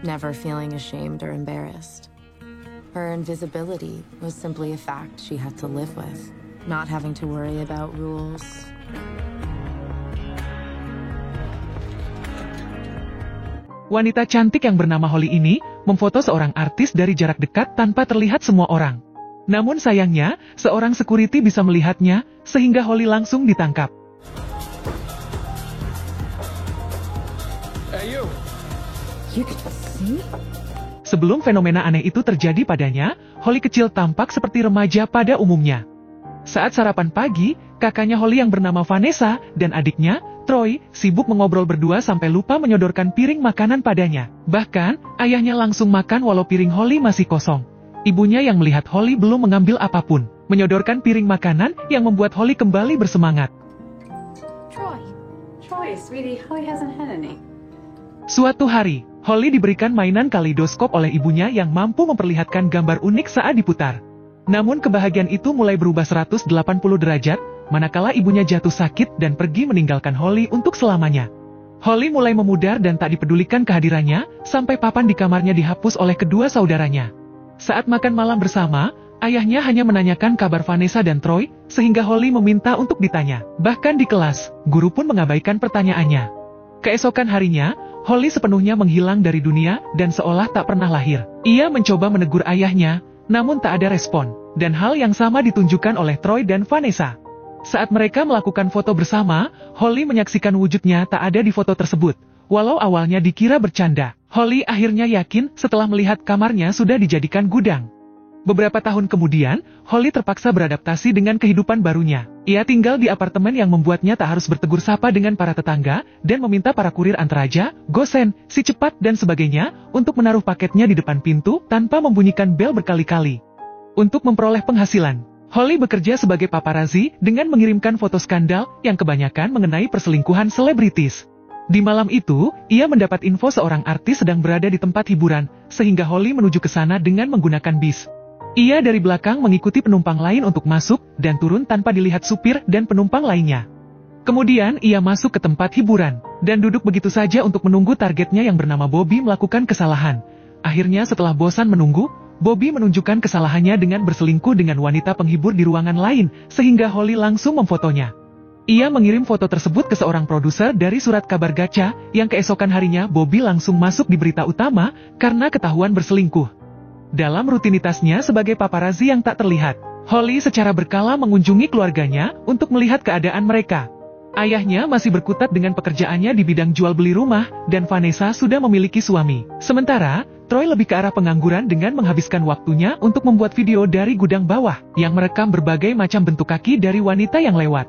never feeling ashamed or embarrassed. Her invisibility was simply a fact she had to live with, not having to worry about rules. Wanita cantik yang bernama Holly ini memfoto seorang artis dari jarak dekat tanpa terlihat semua orang. Namun sayangnya, seorang security bisa melihatnya, sehingga Holly langsung ditangkap. Hey, you. You could see? Sebelum fenomena aneh itu terjadi padanya, Holly kecil tampak seperti remaja pada umumnya. Saat sarapan pagi, kakaknya Holly yang bernama Vanessa dan adiknya, Troy, sibuk mengobrol berdua sampai lupa menyodorkan piring makanan padanya. Bahkan, ayahnya langsung makan walau piring Holly masih kosong. Ibunya yang melihat Holly belum mengambil apapun, menyodorkan piring makanan yang membuat Holly kembali bersemangat. Troy, sweetie, Holly hasn't had any. Suatu hari, Holly diberikan mainan kaleidoskop oleh ibunya yang mampu memperlihatkan gambar unik saat diputar. Namun kebahagiaan itu mulai berubah 180 derajat, manakala ibunya jatuh sakit dan pergi meninggalkan Holly untuk selamanya. Holly mulai memudar dan tak dipedulikan kehadirannya, sampai papan di kamarnya dihapus oleh kedua saudaranya. Saat makan malam bersama, ayahnya hanya menanyakan kabar Vanessa dan Troy, sehingga Holly meminta untuk ditanya. Bahkan di kelas, guru pun mengabaikan pertanyaannya. Keesokan harinya, Holly sepenuhnya menghilang dari dunia dan seolah tak pernah lahir. Ia mencoba menegur ayahnya, namun tak ada respon, dan hal yang sama ditunjukkan oleh Troy dan Vanessa. Saat mereka melakukan foto bersama, Holly menyaksikan wujudnya tak ada di foto tersebut. Walau awalnya dikira bercanda, Holly akhirnya yakin setelah melihat kamarnya sudah dijadikan gudang. Beberapa tahun kemudian, Holly terpaksa beradaptasi dengan kehidupan barunya. Ia tinggal di apartemen yang membuatnya tak harus bertegur sapa dengan para tetangga, dan meminta para kurir antaraja, gosen, si cepat dan sebagainya, untuk menaruh paketnya di depan pintu tanpa membunyikan bel berkali-kali. Untuk memperoleh penghasilan, Holly bekerja sebagai paparazzi dengan mengirimkan foto skandal yang kebanyakan mengenai perselingkuhan selebritis. Di malam itu, ia mendapat info seorang artis sedang berada di tempat hiburan, sehingga Holly menuju ke sana dengan menggunakan bis. Ia dari belakang mengikuti penumpang lain untuk masuk dan turun tanpa dilihat supir dan penumpang lainnya. Kemudian ia masuk ke tempat hiburan, dan duduk begitu saja untuk menunggu targetnya yang bernama Bobby melakukan kesalahan. Akhirnya setelah bosan menunggu, Bobby menunjukkan kesalahannya dengan berselingkuh dengan wanita penghibur di ruangan lain, sehingga Holly langsung memfotonya. Ia mengirim foto tersebut ke seorang produser dari surat kabar gacha, yang keesokan harinya Bobby langsung masuk di berita utama karena ketahuan berselingkuh. Dalam rutinitasnya sebagai paparazzi yang tak terlihat, Holly secara berkala mengunjungi keluarganya untuk melihat keadaan mereka. Ayahnya masih berkutat dengan pekerjaannya di bidang jual beli rumah, dan Vanessa sudah memiliki suami. Sementara, Troy lebih ke arah pengangguran dengan menghabiskan waktunya untuk membuat video dari gudang bawah, yang merekam berbagai macam bentuk kaki dari wanita yang lewat.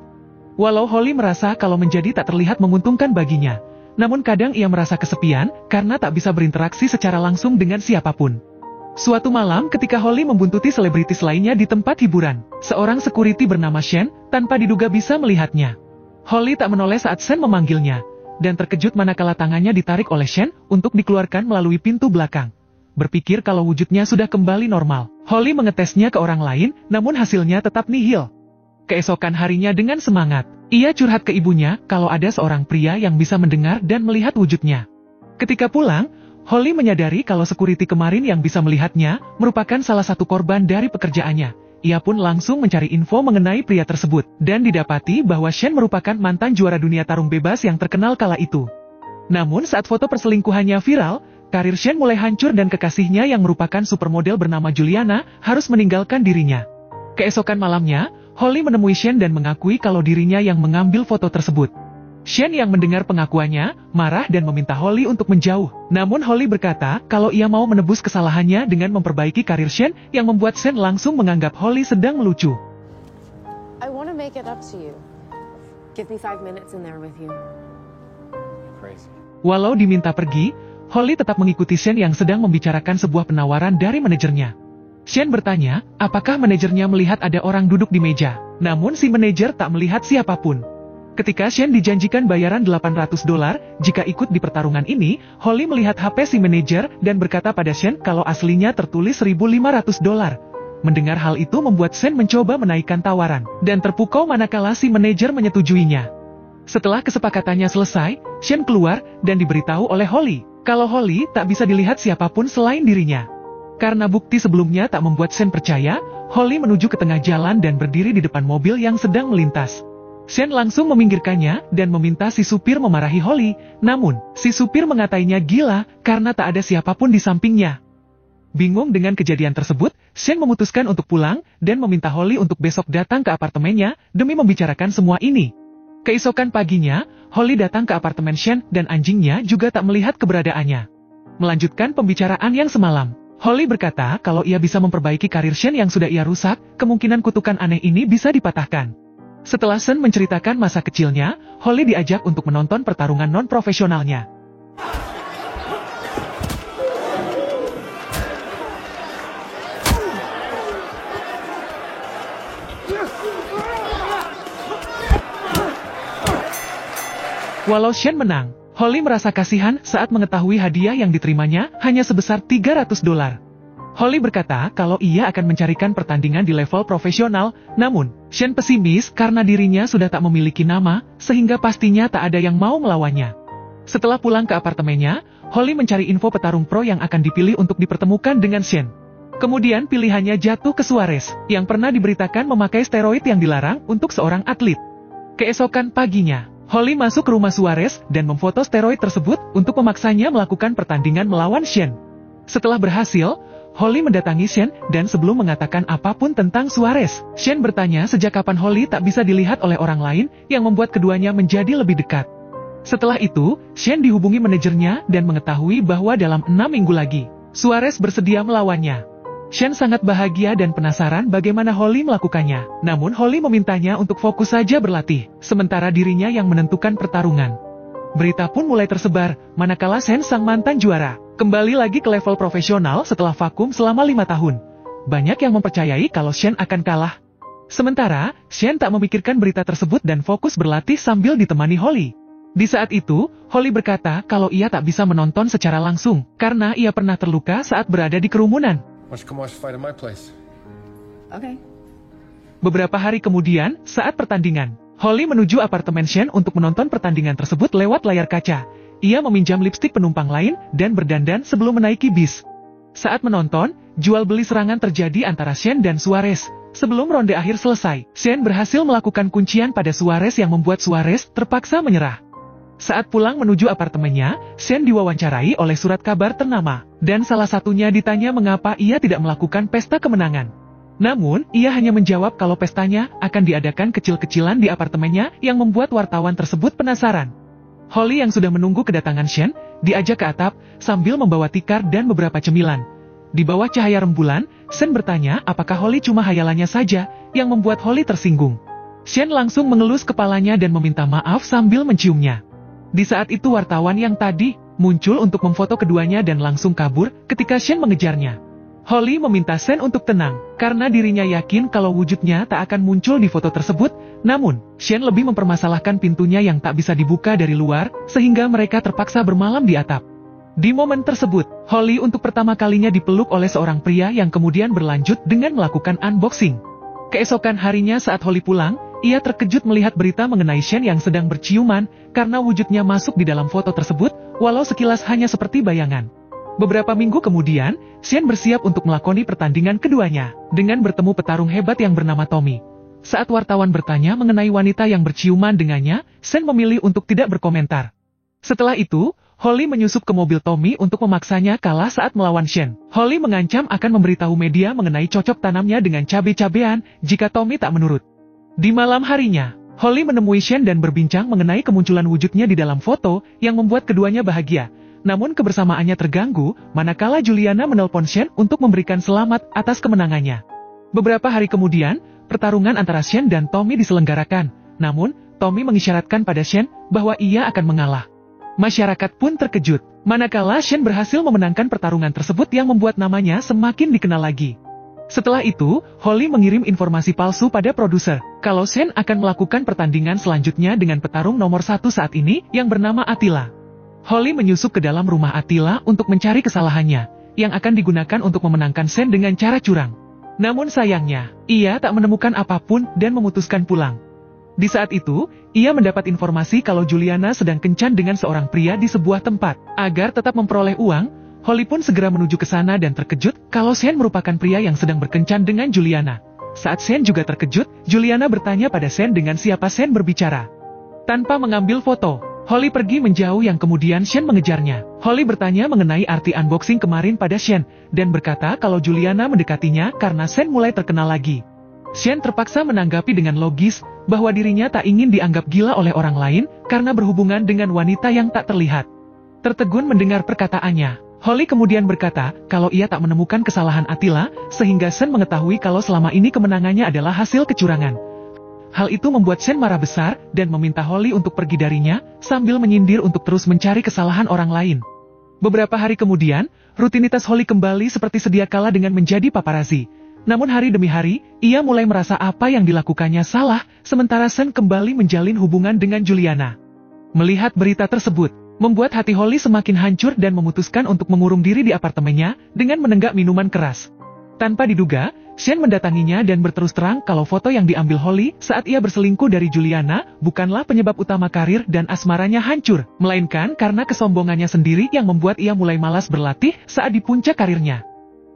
Walau Holly merasa kalau menjadi tak terlihat menguntungkan baginya, namun kadang ia merasa kesepian karena tak bisa berinteraksi secara langsung dengan siapapun. Suatu malam ketika Holly membuntuti selebritis lainnya di tempat hiburan, seorang security bernama Shen tanpa diduga bisa melihatnya. Holly tak menoleh saat Shen memanggilnya, dan terkejut manakala tangannya ditarik oleh Shen untuk dikeluarkan melalui pintu belakang. Berpikir kalau wujudnya sudah kembali normal, Holly mengetesnya ke orang lain, namun hasilnya tetap nihil. Keesokan harinya dengan semangat, ia curhat ke ibunya kalau ada seorang pria yang bisa mendengar dan melihat wujudnya. Ketika pulang, Holly menyadari kalau security kemarin yang bisa melihatnya merupakan salah satu korban dari pekerjaannya. Ia pun langsung mencari info mengenai pria tersebut, dan didapati bahwa Shen merupakan mantan juara dunia tarung bebas yang terkenal kala itu. Namun saat foto perselingkuhannya viral, karir Shen mulai hancur dan kekasihnya yang merupakan supermodel bernama Juliana harus meninggalkan dirinya. Keesokan malamnya, Holly menemui Shen dan mengakui kalau dirinya yang mengambil foto tersebut. Shen yang mendengar pengakuannya, marah dan meminta Holly untuk menjauh. Namun Holly berkata kalau ia mau menebus kesalahannya dengan memperbaiki karir Shen, yang membuat Shen langsung menganggap Holly sedang melucu. I want to make it up to you. Give me 5 minutes in there with you. Crazy. Walau diminta pergi, Holly tetap mengikuti Shen yang sedang membicarakan sebuah penawaran dari manajernya. Shen bertanya, apakah manajernya melihat ada orang duduk di meja. Namun si manajer tak melihat siapapun. Ketika Shen dijanjikan bayaran $800 jika ikut di pertarungan ini, Holly melihat HP si manajer dan berkata pada Shen kalau aslinya tertulis $1.500. Mendengar hal itu membuat Shen mencoba menaikkan tawaran, dan terpukau manakala si manajer menyetujuinya. Setelah kesepakatannya selesai, Shen keluar dan diberitahu oleh Holly kalau Holly tak bisa dilihat siapapun selain dirinya. Karena bukti sebelumnya tak membuat Shen percaya, Holly menuju ke tengah jalan dan berdiri di depan mobil yang sedang melintas. Shen langsung meminggirkannya dan meminta si supir memarahi Holly, namun si supir mengatainya gila karena tak ada siapapun di sampingnya. Bingung dengan kejadian tersebut, Shen memutuskan untuk pulang dan meminta Holly untuk besok datang ke apartemennya demi membicarakan semua ini. Keesokan paginya, Holly datang ke apartemen Shen dan anjingnya juga tak melihat keberadaannya. Melanjutkan pembicaraan yang semalam, Holly berkata kalau ia bisa memperbaiki karir Shen yang sudah ia rusak, kemungkinan kutukan aneh ini bisa dipatahkan. Setelah Shen menceritakan masa kecilnya, Holly diajak untuk menonton pertarungan non-profesionalnya. Walau Shen menang, Holly merasa kasihan saat mengetahui hadiah yang diterimanya hanya sebesar $300. Holly berkata kalau ia akan mencarikan pertandingan di level profesional, namun Shen pesimis karena dirinya sudah tak memiliki nama, sehingga pastinya tak ada yang mau melawannya. Setelah pulang ke apartemennya, Holly mencari info petarung pro yang akan dipilih untuk dipertemukan dengan Shen. Kemudian pilihannya jatuh ke Suarez, yang pernah diberitakan memakai steroid yang dilarang untuk seorang atlet. Keesokan paginya, Holly masuk ke rumah Suarez dan memfoto steroid tersebut untuk memaksanya melakukan pertandingan melawan Shen. Setelah berhasil, Holly mendatangi Shen dan sebelum mengatakan apapun tentang Suarez, Shen bertanya sejak kapan Holly tak bisa dilihat oleh orang lain yang membuat keduanya menjadi lebih dekat. Setelah itu, Shen dihubungi manajernya dan mengetahui bahwa dalam 6 minggu lagi, Suarez bersedia melawannya. Shen sangat bahagia dan penasaran bagaimana Holly melakukannya, namun Holly memintanya untuk fokus saja berlatih, sementara dirinya yang menentukan pertarungan. Berita pun mulai tersebar, manakala Shen sang mantan juara, kembali lagi ke level profesional setelah vakum selama 5 tahun. Banyak yang mempercayai kalau Shen akan kalah. Sementara, Shen tak memikirkan berita tersebut dan fokus berlatih sambil ditemani Holly. Di saat itu, Holly berkata kalau ia tak bisa menonton secara langsung, karena ia pernah terluka saat berada di kerumunan. Why don't you come watch the fight at my place? Okay. Beberapa hari kemudian, saat pertandingan, Holly menuju apartemen Shen untuk menonton pertandingan tersebut lewat layar kaca. Ia meminjam lipstik penumpang lain dan berdandan sebelum menaiki bis. Saat menonton, jual beli serangan terjadi antara Shen dan Suarez. Sebelum ronde akhir selesai, Shen berhasil melakukan kuncian pada Suarez yang membuat Suarez terpaksa menyerah. Saat pulang menuju apartemennya, Shen diwawancarai oleh surat kabar ternama, dan salah satunya ditanya mengapa ia tidak melakukan pesta kemenangan. Namun, ia hanya menjawab kalau pestanya akan diadakan kecil-kecilan di apartemennya yang membuat wartawan tersebut penasaran. Holly yang sudah menunggu kedatangan Shen, diajak ke atap sambil membawa tikar dan beberapa cemilan. Di bawah cahaya rembulan, Shen bertanya apakah Holly cuma hayalannya saja yang membuat Holly tersinggung. Shen langsung mengelus kepalanya dan meminta maaf sambil menciumnya. Di saat itu wartawan yang tadi muncul untuk memfoto keduanya dan langsung kabur ketika Shen mengejarnya. Holly meminta Shen untuk tenang, karena dirinya yakin kalau wujudnya tak akan muncul di foto tersebut, namun, Shen lebih mempermasalahkan pintunya yang tak bisa dibuka dari luar, sehingga mereka terpaksa bermalam di atap. Di momen tersebut, Holly untuk pertama kalinya dipeluk oleh seorang pria yang kemudian berlanjut dengan melakukan unboxing. Keesokan harinya saat Holly pulang, ia terkejut melihat berita mengenai Shen yang sedang berciuman, karena wujudnya masuk di dalam foto tersebut, walau sekilas hanya seperti bayangan. Beberapa minggu kemudian, Shen bersiap untuk melakoni pertandingan keduanya, dengan bertemu petarung hebat yang bernama Tommy. Saat wartawan bertanya mengenai wanita yang berciuman dengannya, Shen memilih untuk tidak berkomentar. Setelah itu, Holly menyusup ke mobil Tommy untuk memaksanya kalah saat melawan Shen. Holly mengancam akan memberitahu media mengenai cocok tanamnya dengan cabe-cabean jika Tommy tak menurut. Di malam harinya, Holly menemui Shen dan berbincang mengenai kemunculan wujudnya di dalam foto yang membuat keduanya bahagia. Namun kebersamaannya terganggu, manakala Juliana menelpon Shen untuk memberikan selamat atas kemenangannya. Beberapa hari kemudian, pertarungan antara Shen dan Tommy diselenggarakan. Namun, Tommy mengisyaratkan pada Shen bahwa ia akan mengalah. Masyarakat pun terkejut, manakala Shen berhasil memenangkan pertarungan tersebut yang membuat namanya semakin dikenal lagi. Setelah itu, Holly mengirim informasi palsu pada produser, kalau Shen akan melakukan pertandingan selanjutnya dengan petarung nomor 1 saat ini, yang bernama Attila. Holly menyusup ke dalam rumah Attila untuk mencari kesalahannya, yang akan digunakan untuk memenangkan Shen dengan cara curang. Namun sayangnya, ia tak menemukan apapun dan memutuskan pulang. Di saat itu, ia mendapat informasi kalau Juliana sedang kencan dengan seorang pria di sebuah tempat. Agar tetap memperoleh uang, Holly pun segera menuju ke sana dan terkejut kalau Sean merupakan pria yang sedang berkencan dengan Juliana. Saat Sean juga terkejut, Juliana bertanya pada Sean dengan siapa Sean berbicara. Tanpa mengambil foto, Holly pergi menjauh yang kemudian Sean mengejarnya. Holly bertanya mengenai arti unboxing kemarin pada Sean, dan berkata kalau Juliana mendekatinya karena Sean mulai terkenal lagi. Sean terpaksa menanggapi dengan logis bahwa dirinya tak ingin dianggap gila oleh orang lain karena berhubungan dengan wanita yang tak terlihat. Tertegun mendengar perkataannya, Holly kemudian berkata kalau ia tak menemukan kesalahan Attila, sehingga Sean mengetahui kalau selama ini kemenangannya adalah hasil kecurangan. Hal itu membuat Sean marah besar dan meminta Holly untuk pergi darinya, sambil menyindir untuk terus mencari kesalahan orang lain. Beberapa hari kemudian, rutinitas Holly kembali seperti sedia kala dengan menjadi paparazzi. Namun hari demi hari, ia mulai merasa apa yang dilakukannya salah, sementara Sean kembali menjalin hubungan dengan Juliana. Melihat berita tersebut, membuat hati Holly semakin hancur dan memutuskan untuk mengurung diri di apartemennya dengan menenggak minuman keras. Tanpa diduga, Sean mendatanginya dan berterus terang kalau foto yang diambil Holly saat ia berselingkuh dari Juliana bukanlah penyebab utama karir dan asmaranya hancur, melainkan karena kesombongannya sendiri yang membuat ia mulai malas berlatih saat di puncak karirnya.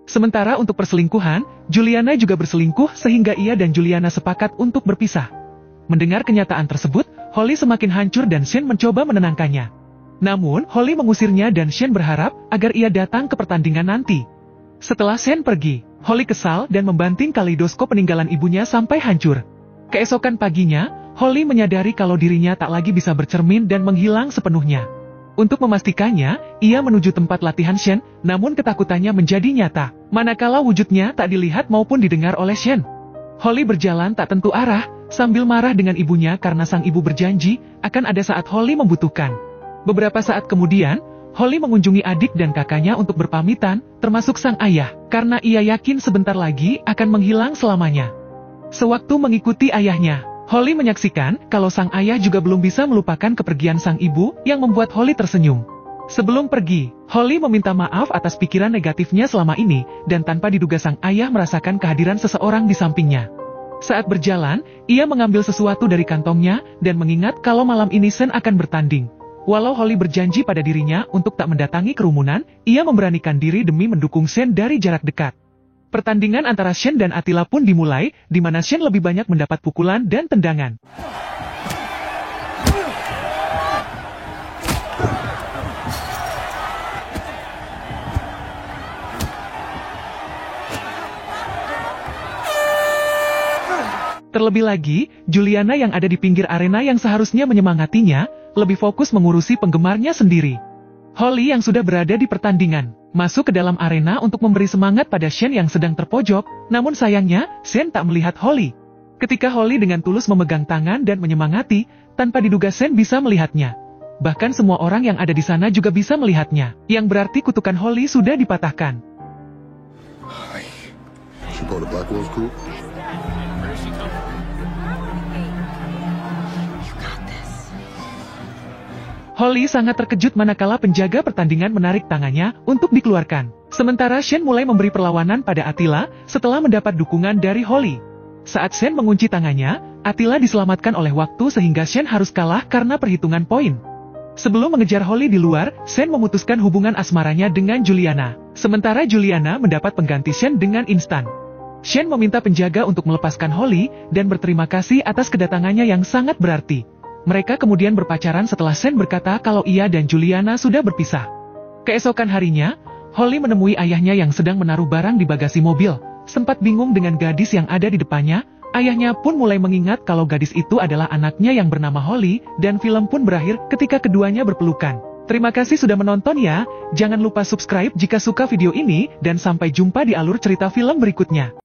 Sementara untuk perselingkuhan, Juliana juga berselingkuh sehingga ia dan Juliana sepakat untuk berpisah. Mendengar kenyataan tersebut, Holly semakin hancur dan Sean mencoba menenangkannya. Namun, Holly mengusirnya dan Sean berharap agar ia datang ke pertandingan nanti. Setelah Sean pergi, Holly kesal dan membanting kaleidoskop peninggalan ibunya sampai hancur. Keesokan paginya, Holly menyadari kalau dirinya tak lagi bisa bercermin dan menghilang sepenuhnya. Untuk memastikannya, ia menuju tempat latihan Sean, namun ketakutannya menjadi nyata, manakala wujudnya tak dilihat maupun didengar oleh Sean. Holly berjalan tak tentu arah, sambil marah dengan ibunya karena sang ibu berjanji akan ada saat Holly membutuhkan. Beberapa saat kemudian, Holly mengunjungi adik dan kakaknya untuk berpamitan, termasuk sang ayah, karena ia yakin sebentar lagi akan menghilang selamanya. Sewaktu mengikuti ayahnya, Holly menyaksikan kalau sang ayah juga belum bisa melupakan kepergian sang ibu yang membuat Holly tersenyum. Sebelum pergi, Holly meminta maaf atas pikiran negatifnya selama ini, dan tanpa diduga sang ayah merasakan kehadiran seseorang di sampingnya. Saat berjalan, ia mengambil sesuatu dari kantongnya dan mengingat kalau malam ini Sean akan bertanding. Walau Holly berjanji pada dirinya untuk tak mendatangi kerumunan, ia memberanikan diri demi mendukung Sean dari jarak dekat. Pertandingan antara Sean dan Attila pun dimulai, di mana Sean lebih banyak mendapat pukulan dan tendangan. Terlebih lagi, Juliana yang ada di pinggir arena yang seharusnya menyemangatinya, lebih fokus mengurusi penggemarnya sendiri. Holly yang sudah berada di pertandingan, masuk ke dalam arena untuk memberi semangat pada Sean yang sedang terpojok, namun sayangnya, Sean tak melihat Holly. Ketika Holly dengan tulus memegang tangan dan menyemangati, tanpa diduga Sean bisa melihatnya. Bahkan semua orang yang ada di sana juga bisa melihatnya, yang berarti kutukan Holly sudah dipatahkan. Holly sangat terkejut manakala penjaga pertandingan menarik tangannya untuk dikeluarkan. Sementara Sean mulai memberi perlawanan pada Attila setelah mendapat dukungan dari Holly. Saat Sean mengunci tangannya, Attila diselamatkan oleh waktu sehingga Sean harus kalah karena perhitungan poin. Sebelum mengejar Holly di luar, Sean memutuskan hubungan asmaranya dengan Juliana. Sementara Juliana mendapat pengganti Sean dengan instan. Sean meminta penjaga untuk melepaskan Holly dan berterima kasih atas kedatangannya yang sangat berarti. Mereka kemudian berpacaran setelah Sean berkata kalau ia dan Juliana sudah berpisah. Keesokan harinya, Holly menemui ayahnya yang sedang menaruh barang di bagasi mobil. Sempat bingung dengan gadis yang ada di depannya, ayahnya pun mulai mengingat kalau gadis itu adalah anaknya yang bernama Holly, dan film pun berakhir ketika keduanya berpelukan. Terima kasih sudah menonton ya, jangan lupa subscribe jika suka video ini, dan sampai jumpa di alur cerita film berikutnya.